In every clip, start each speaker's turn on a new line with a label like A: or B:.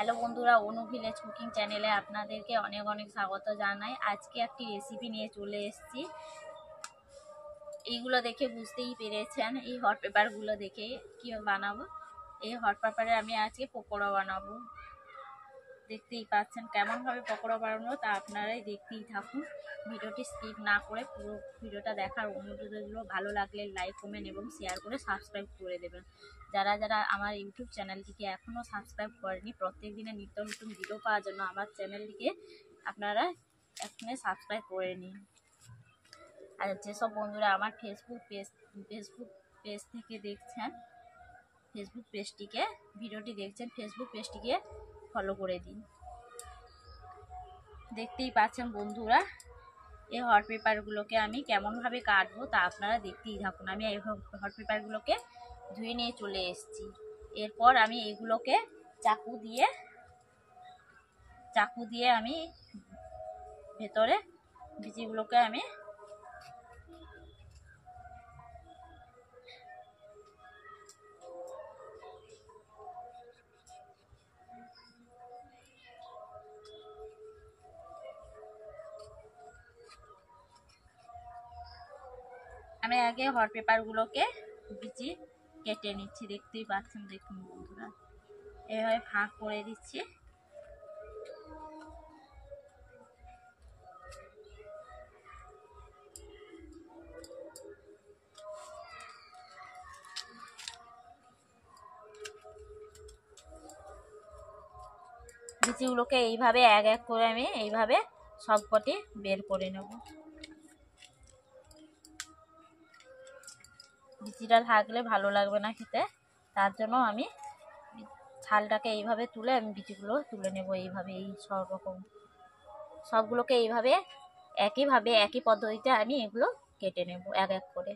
A: Hello বন্ধুরা, অনু village cooking চ্যানেলে আপনাদেরকে অনেক অনেক স্বাগত জানাই। আজকে একটি রেসিপি নিয়ে চলে এসেছি। এইগুলো দেখে বুঝতেই পেরেছেন, এই হট পেপারগুলো দেখে কি বানাবো। এই হট পেপারে আমি আজকে পকোড়া বানাবো। দেখতেই পাচ্ছেন কেমনভাবে পকোড়া বানাবো, তা আপনারাই দেখতেই থাকুন। ভিডিওটি স্কিপ না করে পুরো ভিডিওটা দেখার অনুরোধ রইল। ভালো লাগলে লাইক, কমেন্ট এবং শেয়ার করে সাবস্ক্রাইব করে দেবেন। যারা যারা আমার ইউটিউব চ্যানেলটিকে এখনও সাবস্ক্রাইব করেনি, প্রত্যেক দিনে নিত্য নতুন ভিডিও পাওয়ার জন্য আমার চ্যানেলটিকে আপনারা এখনই সাবস্ক্রাইব করে নিন। আর যেসব বন্ধুরা আমার ফেসবুক পেজ থেকে দেখছেন, ভিডিওটি দেখছেন, ফেসবুক পেজটিকে ফলো করে দিন। দেখতেই পাচ্ছেন বন্ধুরা, এই হট পেপারগুলোকে আমি কেমনভাবে কাটবো তা আপনারা দেখতেই থাকুন। আমি এই হট পেপারগুলোকে ধুয়ে নিয়ে চলে এসেছি। এরপর আমি এইগুলোকে চাকু দিয়ে আমি ভেতরে বিচিগুলোকে আমি আগে হট পেপারগুলোকে বিচি কেটে নিচ্ছি। দেখতেই পাচ্ছেন, দেখুন বন্ধুরা, এভাবে ফাঁক করে দিচ্ছি। বিচিগুলোকে এইভাবে এক এক করে আমি এইভাবে সবকটি বের করে নেব। বিচিটা থাকলে ভালো লাগবে না খেতে, তার জন্য আমি ছালটাকে এইভাবে তুলে আমি বিচিগুলো তুলে নেব। এইভাবে এই সবগুলোকে এইভাবে একই পদ্ধতিতে আমি এগুলো কেটে নেব এক এক করে।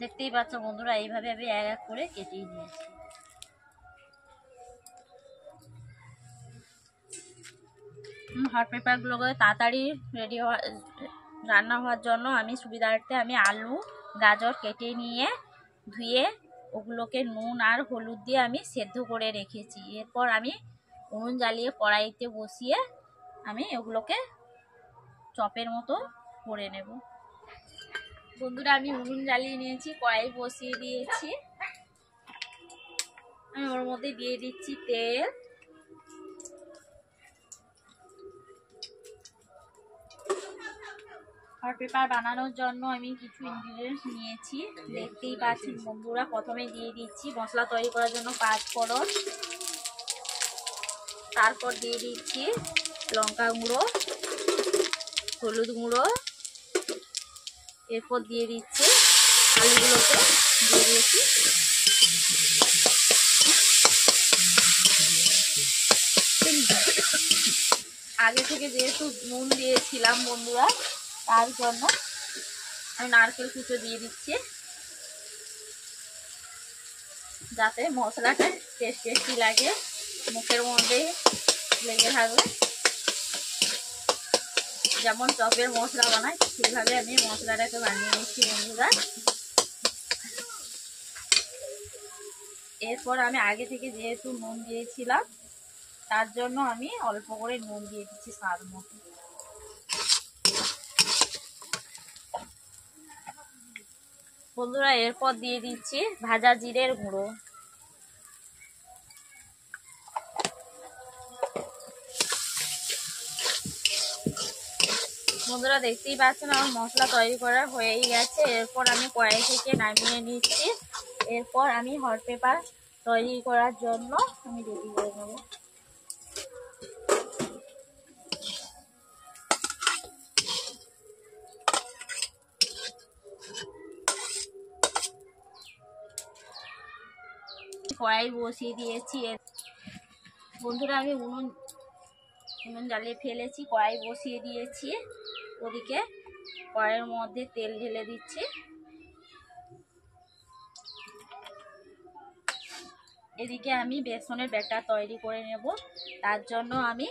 A: দেখতেই পাচ্ছ বন্ধুরা, এইভাবে আমি এক এক করে কেটেই নিয়েছি। হট পেপারগুলোকে তাড়াতাড়ি রান্না হওয়ার জন্য আমি সুবিধার্থে আমি আলু, গাজর কেটে নিয়ে ধুয়ে ওগুলোকে নুন আর হলুদ দিয়ে আমি সেদ্ধ করে রেখেছি। এরপর আমি উনুন জ্বালিয়ে কড়াইতে বসিয়ে আমি ওগুলোকে চপের মতো করে নেব। বন্ধুরা, আমি উনুন জ্বালিয়ে নিয়েছি, কড়াই বসিয়ে দিয়েছি। আমি ওর মধ্যে দিয়ে দিচ্ছি তেল। হট পেপার বানানোর জন্য আমি কিছু ইনগ্রিডিয়েন্টস নিয়েছি, দেখতেই পাচ্ছেন বন্ধুরা। প্রথমে দিয়ে দিচ্ছি মশলা তৈরি করার জন্য 5 ফোড়ন, তারপর দিয়ে দিচ্ছি লঙ্কা গুঁড়ো, হলুদ গুঁড়ো, এরপর দিয়ে দিচ্ছি আলুগুলোকে দিয়ে দিয়েছি। আগে থেকে যেহেতু নুন দিয়েছিলাম বন্ধুরা, তার জন্য আমি নারকেল কুচো দিয়ে দিচ্ছি, যাতে মশলাটা টেস্টি লাগে, মুখের মধ্যে লেগে থাকবে। যেমন চপের মশলা বানাই সেভাবে আমি মশলাটাকে বানিয়ে নিচ্ছি বন্ধুরা। এরপর আমি আগে থেকে যেহেতু নুন দিয়েছিলাম, তার জন্য আমি অল্প করে নুন দিয়ে দিচ্ছি স্বাদ মতো। বন্ধুরা, এরপর দিয়ে দিচ্ছি ভাজা জিরের গুঁড়ো। বন্ধুরা, দেখতেই পাচ্ছেন আমার মশলা তৈরি করা হয়েই গেছে। এরপর আমি কড়াই থেকে নামিয়ে নিচ্ছি। এরপর আমি হট পেপার তৈরি করার জন্য আমি রেডি করে নেব। কড়াই বসিয়ে দিয়েছি বন্ধুরা। আমি উনুন জ্বালিয়ে ফেলেছি, কড়াই বসিয়ে দিয়েছি। ওদিকে কড়াইয়ের মধ্যে তেল ঢেলে দিচ্ছি। এদিকে আমি বেসনের ব্যাটার তৈরি করে নেব। তার জন্য আমি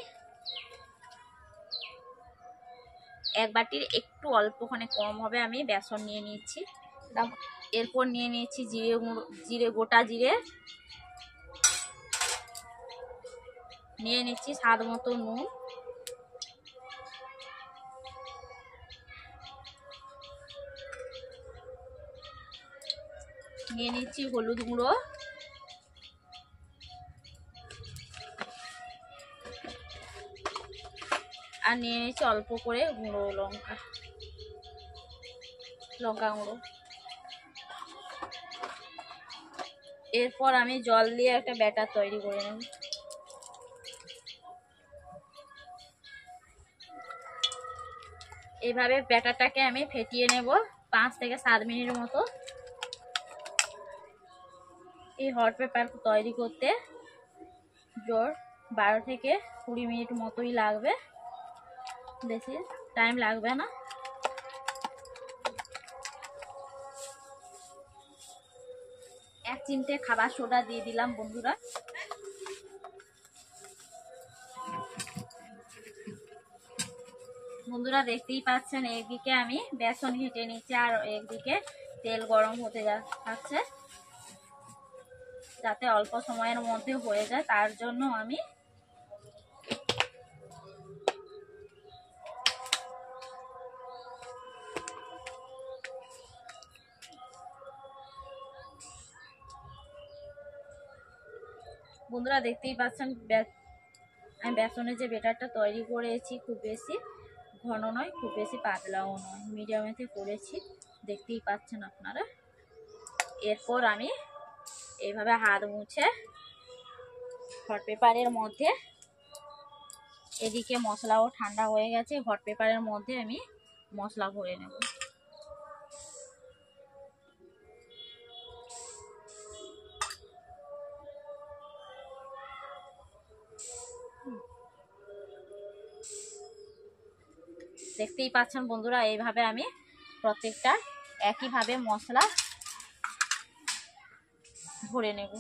A: এক বাটির একটু অল্পখানে কম হবে আমি বেসন নিয়ে নিচ্ছি। এরপর নিয়ে নিচ্ছি গোটা জিরে, নিয়ে নিচ্ছি স্বাদ মতো নুন, নিয়ে নিচ্ছি হলুদ গুঁড়ো, আর নিয়ে নিচ্ছি অল্প করে গুঁড়ো লঙ্কা গুঁড়ো। এরপর আমি জল দিয়ে একটা ব্যাটার তৈরি করে নেব। এইভাবে ব্যাটারটাকে আমি ফেটিয়ে নেব 5 থেকে 7 মিনিট মতো। এই হট পেপার তৈরি করতে জোর 12 থেকে 20 মিনিট মতোই লাগবে, বেশি টাইম লাগবে না। এক চিমটে খাবার সোডা দিয়ে দিলাম বন্ধুরা। বন্ধুরা দেখতেই পাচ্ছেন একদিকে আমি বেসন ঘেটে নিচ্ছি আর একদিকে তেল গরম হতে যাচ্ছে, যাতে অল্প সময়ের মধ্যে হয়ে যায় তার জন্য আমি বন্ধুরা দেখতেই পাচ্ছেন আমি বেসনের যে ব্যাটারটা তৈরি করেছি খুব বেশি ঘন নয়, খুব বেশি পাতলাও নয়, মিডিয়ামেতে করেছি, দেখতেই পাচ্ছেন আপনারা। এরপর আমি এইভাবে হাত মুছে হট পেপারের মধ্যে, এদিকে মশলাও ঠান্ডা হয়ে গেছে, হট পেপারের মধ্যে আমি মশলা ভরে নেব। দেখতেই পাচ্ছেন বন্ধুরা এইভাবে আমি প্রত্যেকটা একইভাবে মশলা ভরে নেব।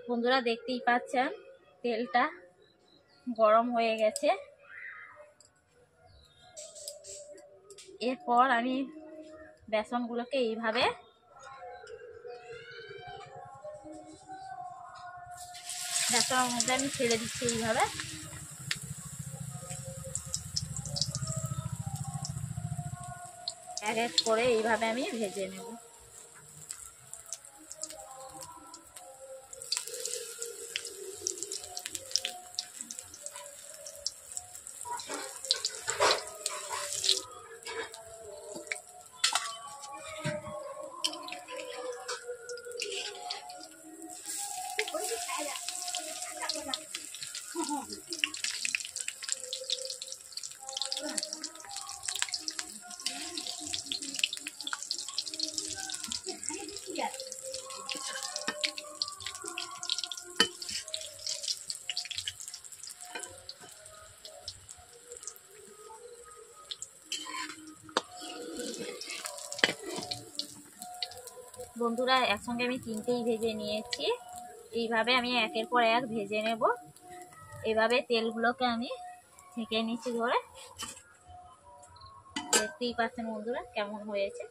A: বন্ধুরা দেখতেই পাচ্ছেন তেলটা গরম হয়ে গেছে। এরপর আমি বেসনগুলোকে এইভাবে বেসনের মধ্যে আমি ছেড়ে দিচ্ছি, এইভাবে এক এক করে এইভাবে আমি ভেজে নেব। বন্ধুরা একসঙ্গে আমি তিনটেই ভেজে নিয়েছি, এইভাবে আমি একের পর এক ভেজে নেব। এইভাবে তেলগুলোকে আমি ছেঁকে নিচ্ছি ধরে, দেখতেই পাচ্ছেন বন্ধুরা কেমন হয়েছে।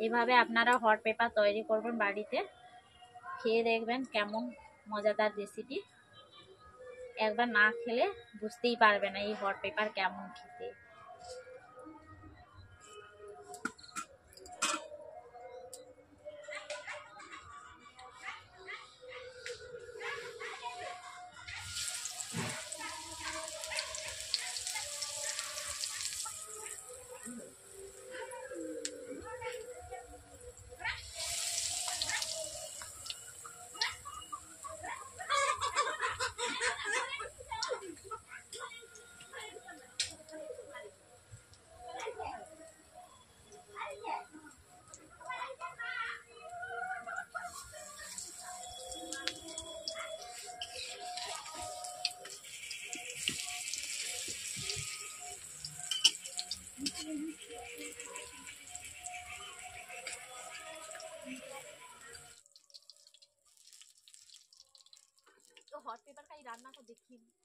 A: এইভাবে আপনারা হট পেপার তৈরি করবেন বাড়িতে, খেয়ে দেখবেন কেমন মজাদার রেসিপি। একবার না খেলে বুঝতেই পারবে না এই হট পেপার কেমন খেতে। तो हॉट पेपर का ही रान्ना को देखिए।